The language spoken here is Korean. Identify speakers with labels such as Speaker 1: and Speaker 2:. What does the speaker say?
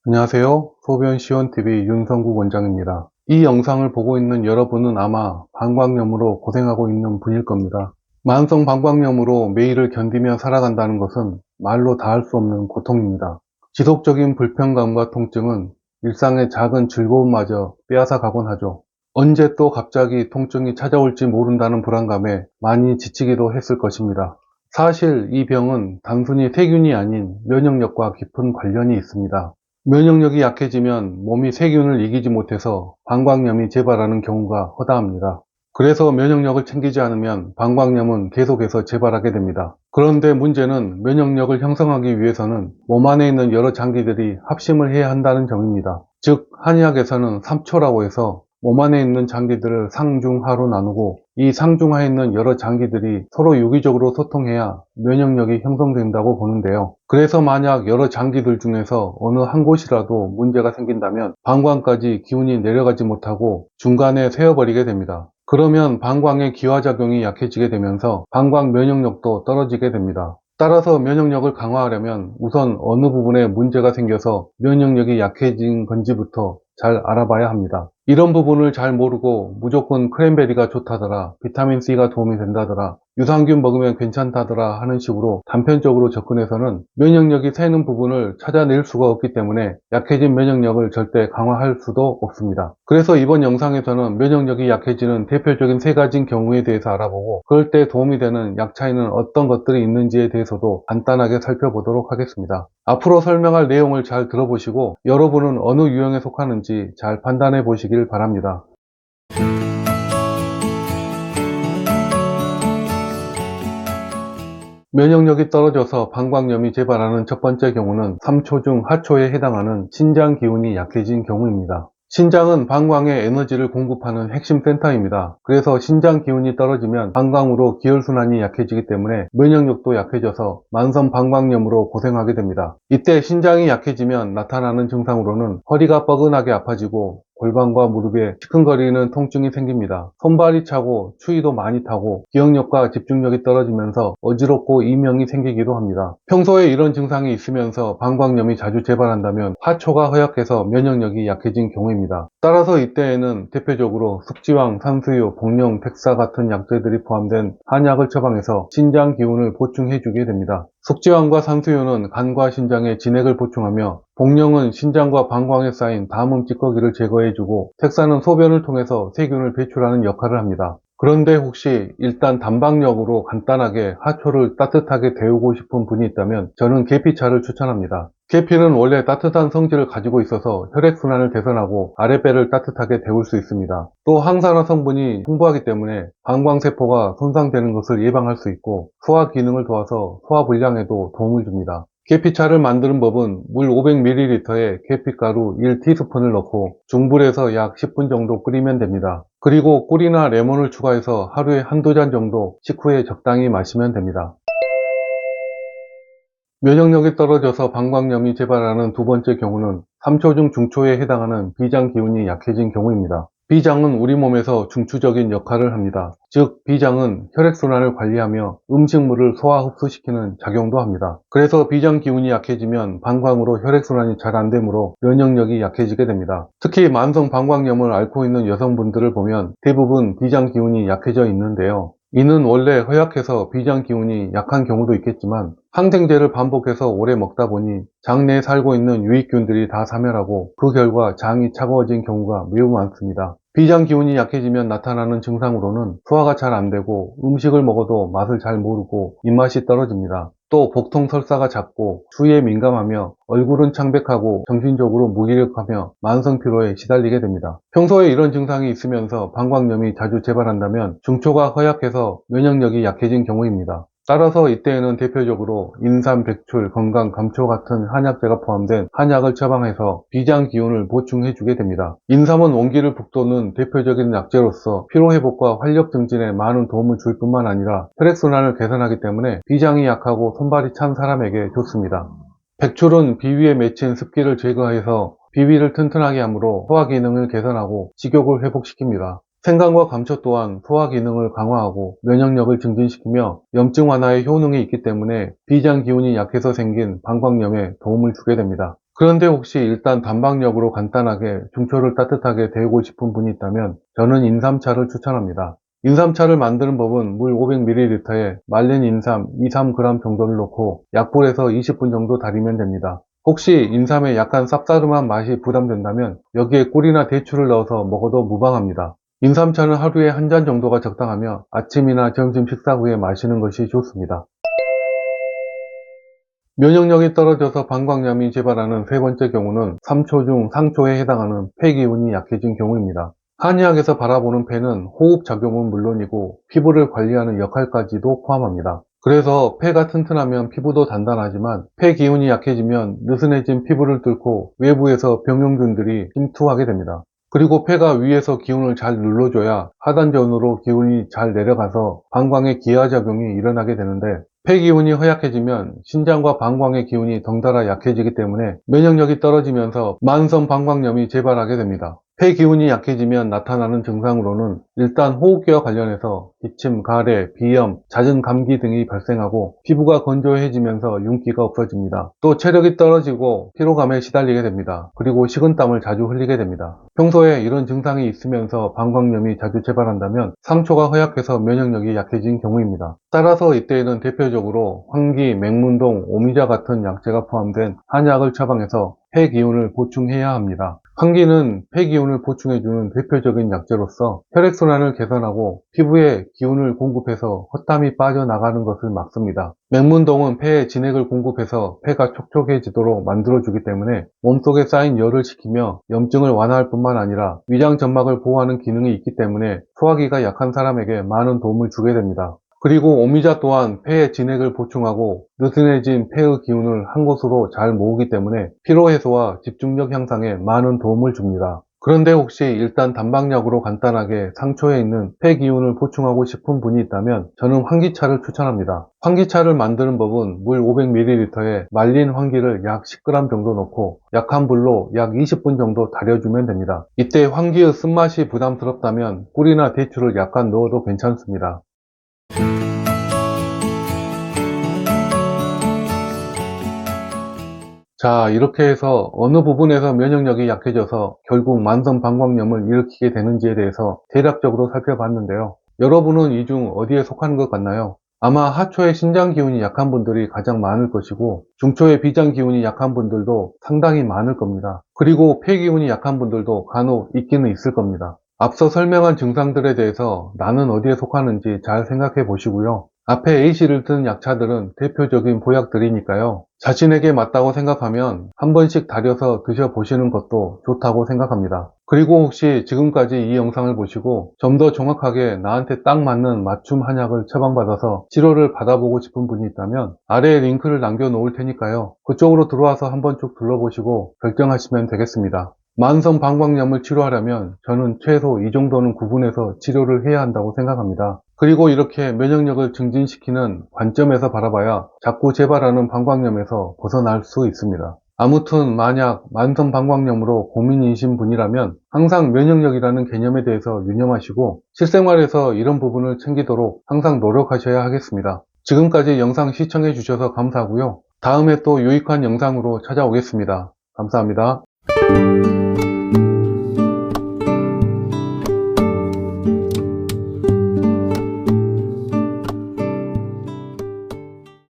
Speaker 1: 안녕하세요. 소변시원TV 윤성국 원장입니다. 이 영상을 보고 있는 여러분은 아마 방광염으로 고생하고 있는 분일 겁니다. 만성 방광염으로 매일을 견디며 살아간다는 것은 말로 다 할 수 없는 고통입니다. 지속적인 불편감과 통증은 일상의 작은 즐거움마저 빼앗아가곤 하죠. 언제 또 갑자기 통증이 찾아올지 모른다는 불안감에 많이 지치기도 했을 것입니다. 사실 이 병은 단순히 세균이 아닌 면역력과 깊은 관련이 있습니다. 면역력이 약해지면 몸이 세균을 이기지 못해서 방광염이 재발하는 경우가 허다합니다. 그래서 면역력을 챙기지 않으면 방광염은 계속해서 재발하게 됩니다. 그런데 문제는 면역력을 형성하기 위해서는 몸 안에 있는 여러 장기들이 합심을 해야 한다는 점입니다. 즉, 한의학에서는 3초라고 해서 몸 안에 있는 장기들을 상중하로 나누고 이 상중하에 있는 여러 장기들이 서로 유기적으로 소통해야 면역력이 형성된다고 보는데요. 그래서 만약 여러 장기들 중에서 어느 한 곳이라도 문제가 생긴다면 방광까지 기운이 내려가지 못하고 중간에 새어버리게 됩니다. 그러면 방광의 기화작용이 약해지게 되면서 방광 면역력도 떨어지게 됩니다. 따라서 면역력을 강화하려면 우선 어느 부분에 문제가 생겨서 면역력이 약해진 건지부터 잘 알아봐야 합니다. 이런 부분을 잘 모르고 무조건 크랜베리가 좋다더라, 비타민C가 도움이 된다더라, 유산균 먹으면 괜찮다더라 하는 식으로 단편적으로 접근해서는 면역력이 새는 부분을 찾아낼 수가 없기 때문에 약해진 면역력을 절대 강화할 수도 없습니다. 그래서 이번 영상에서는 면역력이 약해지는 대표적인 3가지 경우에 대해서 알아보고 그럴 때 도움이 되는 약 차이는 어떤 것들이 있는지에 대해서도 간단하게 살펴보도록 하겠습니다. 앞으로 설명할 내용을 잘 들어보시고 여러분은 어느 유형에 속하는지 잘 판단해 보시길 바랍니다. 면역력이 떨어져서 방광염이 재발하는 첫 번째 경우는 3초 중 하초에 해당하는 신장 기운이 약해진 경우입니다. 신장은 방광에 에너지를 공급하는 핵심 센터입니다. 그래서 신장 기운이 떨어지면 방광으로 기혈순환이 약해지기 때문에 면역력도 약해져서 만성 방광염으로 고생하게 됩니다. 이때 신장이 약해지면 나타나는 증상으로는 허리가 뻐근하게 아파지고 골반과 무릎에 시큰거리는 통증이 생깁니다. 손발이 차고 추위도 많이 타고 기억력과 집중력이 떨어지면서 어지럽고 이명이 생기기도 합니다. 평소에 이런 증상이 있으면서 방광염이 자주 재발한다면 하초가 허약해서 면역력이 약해진 경우입니다. 따라서 이때에는 대표적으로 숙지황, 산수유, 복령, 백사 같은 약재들이 포함된 한약을 처방해서 신장 기운을 보충해주게 됩니다. 숙지황과 산수유는 간과 신장에 진액을 보충하며 복령은 신장과 방광에 쌓인 담음 찌꺼기를 제거해주고 색사는 소변을 통해서 세균을 배출하는 역할을 합니다. 그런데 혹시 일단 단방역으로 간단하게 하초를 따뜻하게 데우고 싶은 분이 있다면 저는 계피차를 추천합니다. 계피는 원래 따뜻한 성질을 가지고 있어서 혈액순환을 개선하고 아랫배를 따뜻하게 데울 수 있습니다. 또 항산화 성분이 풍부하기 때문에 방광세포가 손상되는 것을 예방할 수 있고 소화 기능을 도와서 소화불량에도 도움을 줍니다. 계피차를 만드는 법은 물 500ml에 계피가루 1티스푼을 넣고 중불에서 약 10분 정도 끓이면 됩니다. 그리고 꿀이나 레몬을 추가해서 하루에 한두 잔 정도 식후에 적당히 마시면 됩니다. 면역력이 떨어져서 방광염이 재발하는 두 번째 경우는 3초 중 중초에 해당하는 비장 기운이 약해진 경우입니다. 비장은 우리 몸에서 중추적인 역할을 합니다. 즉, 비장은 혈액순환을 관리하며 음식물을 소화 흡수시키는 작용도 합니다. 그래서 비장 기운이 약해지면 방광으로 혈액순환이 잘 안되므로 면역력이 약해지게 됩니다. 특히 만성 방광염을 앓고 있는 여성분들을 보면 대부분 비장 기운이 약해져 있는데요. 이는 원래 허약해서 비장 기운이 약한 경우도 있겠지만 항생제를 반복해서 오래 먹다 보니 장내에 살고 있는 유익균들이 다 사멸하고 그 결과 장이 차가워진 경우가 매우 많습니다. 비장 기운이 약해지면 나타나는 증상으로는 소화가 잘 안되고 음식을 먹어도 맛을 잘 모르고 입맛이 떨어집니다. 또 복통 설사가 잦고 추위에 민감하며 얼굴은 창백하고 정신적으로 무기력하며 만성 피로에 시달리게 됩니다. 평소에 이런 증상이 있으면서 방광염이 자주 재발한다면 중초가 허약해서 면역력이 약해진 경우입니다. 따라서 이때에는 대표적으로 인삼, 백출, 건강, 감초 같은 한약재가 포함된 한약을 처방해서 비장 기운을 보충해주게 됩니다. 인삼은 원기를 북돋는 대표적인 약재로서 피로회복과 활력 증진에 많은 도움을 줄 뿐만 아니라 혈액순환을 개선하기 때문에 비장이 약하고 손발이 찬 사람에게 좋습니다. 백출은 비위에 맺힌 습기를 제거해서 비위를 튼튼하게 하므로 소화 기능을 개선하고 식욕을 회복시킵니다. 생강과 감초 또한 소화 기능을 강화하고 면역력을 증진시키며 염증 완화에 효능이 있기 때문에 비장 기운이 약해서 생긴 방광염에 도움을 주게 됩니다. 그런데 혹시 일단 단방역으로 간단하게 중초를 따뜻하게 데우고 싶은 분이 있다면 저는 인삼차를 추천합니다. 인삼차를 만드는 법은 물 500ml에 말린 인삼 2-3g 정도를 넣고 약불에서 20분 정도 달이면 됩니다. 혹시 인삼의 약간 쌉싸름한 맛이 부담된다면 여기에 꿀이나 대추를 넣어서 먹어도 무방합니다. 인삼차는 하루에 한 잔 정도가 적당하며 아침이나 점심 식사 후에 마시는 것이 좋습니다. 면역력이 떨어져서 방광염이 재발하는 세 번째 경우는 3초 중 상초에 해당하는 폐기운이 약해진 경우입니다. 한의학에서 바라보는 폐는 호흡작용은 물론이고 피부를 관리하는 역할까지도 포함합니다. 그래서 폐가 튼튼하면 피부도 단단하지만 폐 기운이 약해지면 느슨해진 피부를 뚫고 외부에서 병용균들이 침투하게 됩니다. 그리고 폐가 위에서 기운을 잘 눌러줘야 하단전으로 기운이 잘 내려가서 방광의 기하작용이 일어나게 되는데 폐기운이 허약해지면 신장과 방광의 기운이 덩달아 약해지기 때문에 면역력이 떨어지면서 만성 방광염이 재발하게 됩니다. 폐기운이 약해지면 나타나는 증상으로는 일단 호흡기와 관련해서 기침, 가래, 비염, 잦은 감기 등이 발생하고 피부가 건조해지면서 윤기가 없어집니다. 또 체력이 떨어지고 피로감에 시달리게 됩니다. 그리고 식은땀을 자주 흘리게 됩니다. 평소에 이런 증상이 있으면서 방광염이 자주 재발한다면 상초가 허약해서 면역력이 약해진 경우입니다. 따라서 이때에는 대표적으로 환기, 맹문동, 오미자 같은 약재가 포함된 한약을 처방해서 폐기운을 보충해야 합니다. 환기는 폐기운을 보충해주는 대표적인 약재로서 혈액순환을 개선하고 피부에 기운을 공급해서 헛땀이 빠져나가는 것을 막습니다. 맹문동은 폐에 진액을 공급해서 폐가 촉촉해지도록 만들어주기 때문에 몸속에 쌓인 열을 식히며 염증을 완화할 뿐만 아니라 위장 점막을 보호하는 기능이 있기 때문에 소화기가 약한 사람에게 많은 도움을 주게 됩니다. 그리고 오미자 또한 폐의 진액을 보충하고 느슨해진 폐의 기운을 한 곳으로 잘 모으기 때문에 피로 해소와 집중력 향상에 많은 도움을 줍니다. 그런데 혹시 일단 단방약으로 간단하게 상초에 있는 폐 기운을 보충하고 싶은 분이 있다면 저는 환기차를 추천합니다. 환기차를 만드는 법은 물 500ml에 말린 환기를 약 10g 정도 넣고 약한 불로 약 20분 정도 달여주면 됩니다. 이때 환기의 쓴맛이 부담스럽다면 꿀이나 대추를 약간 넣어도 괜찮습니다. 자, 이렇게 해서 어느 부분에서 면역력이 약해져서 결국 만성 방광염을 일으키게 되는지에 대해서 대략적으로 살펴봤는데요. 여러분은 이 중 어디에 속하는 것 같나요? 아마 하초의 신장 기운이 약한 분들이 가장 많을 것이고 중초의 비장 기운이 약한 분들도 상당히 많을 겁니다. 그리고 폐 기운이 약한 분들도 간혹 있기는 있을 겁니다. 앞서 설명한 증상들에 대해서 나는 어디에 속하는지 잘 생각해 보시고요. 앞에 A씨를 든 약차들은 대표적인 보약들이니까요. 자신에게 맞다고 생각하면 한 번씩 달여서 드셔보시는 것도 좋다고 생각합니다. 그리고 혹시 지금까지 이 영상을 보시고 좀 더 정확하게 나한테 딱 맞는 맞춤 한약을 처방받아서 치료를 받아보고 싶은 분이 있다면 아래에 링크를 남겨 놓을 테니까요. 그쪽으로 들어와서 한번 쭉 둘러보시고 결정하시면 되겠습니다. 만성 방광염을 치료하려면 저는 최소 이 정도는 구분해서 치료를 해야 한다고 생각합니다. 그리고 이렇게 면역력을 증진시키는 관점에서 바라봐야 자꾸 재발하는 방광염에서 벗어날 수 있습니다. 아무튼 만약 만성 방광염으로 고민이신 분이라면 항상 면역력이라는 개념에 대해서 유념하시고 실생활에서 이런 부분을 챙기도록 항상 노력하셔야 하겠습니다. 지금까지 영상 시청해 주셔서 감사하고요. 다음에 또 유익한 영상으로 찾아오겠습니다. 감사합니다.